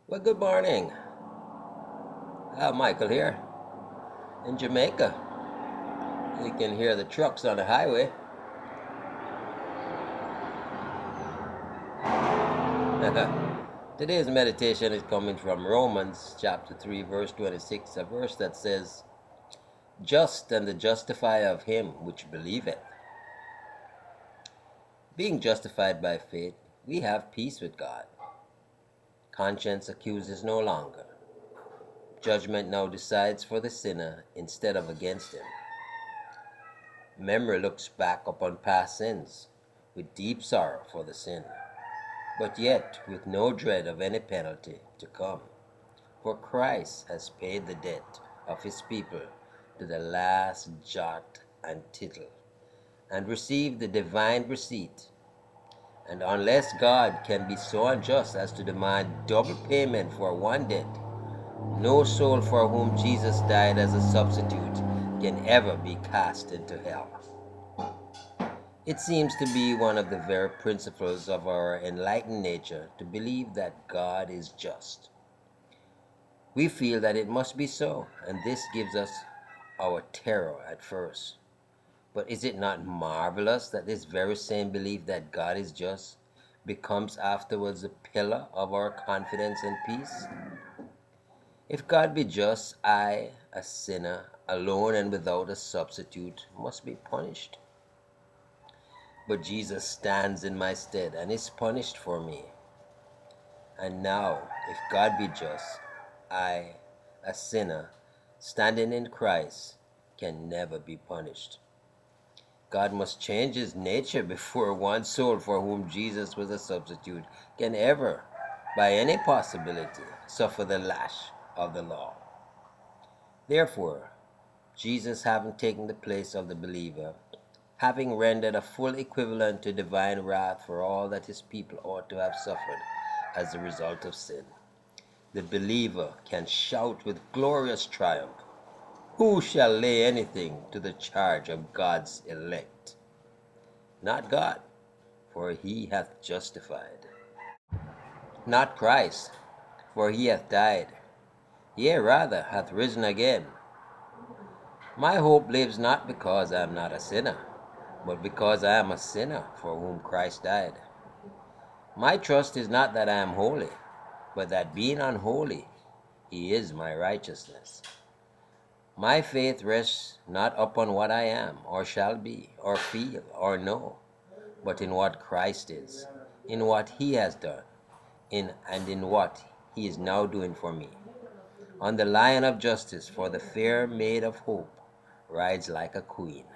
Well, good morning. Michael here in Jamaica. You can hear the trucks on the highway. Today's meditation is coming from Romans chapter 3, verse 26, a verse that says, Just and the justifier of him which believeth. Being justified by faith, we have peace with God. Conscience accuses no longer. Judgment now decides for the sinner instead of against him. Memory looks back upon past sins with deep sorrow for the sin, but yet with no dread of any penalty to come. For Christ has paid the debt of his people to the last jot and tittle, and received the divine receipt. And unless God can be so unjust as to demand double payment for one debt, no soul for whom Jesus died as a substitute can ever be cast into hell. It seems to be one of the very principles of our enlightened nature to believe that God is just. We feel that it must be so, and this gives us our terror at first. But is it not marvelous that this very same belief that God is just becomes afterwards a pillar of our confidence and peace? If God be just, I, a sinner, alone and without a substitute, must be punished. But Jesus stands in my stead and is punished for me. And now, if God be just, I, a sinner, standing in Christ, can never be punished. God must change his nature before one soul for whom Jesus was a substitute can ever, by any possibility, suffer the lash of the law. Therefore, Jesus, having taken the place of the believer, having rendered a full equivalent to divine wrath for all that his people ought to have suffered as a result of sin, the believer can shout with glorious triumph, "Who shall lay anything to the charge of God's elect? Not God, for he hath justified. Not Christ, for he hath died, yea, rather hath risen again. My hope lives not because I am not a sinner, but because I am a sinner for whom Christ died. My trust is not that I am holy, but that being unholy, he is my righteousness. My faith rests not upon what I am, or shall be, or feel, or know, but in what Christ is, in what he has done, in what he is now doing for me. On the lion of justice, for the fair maid of hope rides like a queen.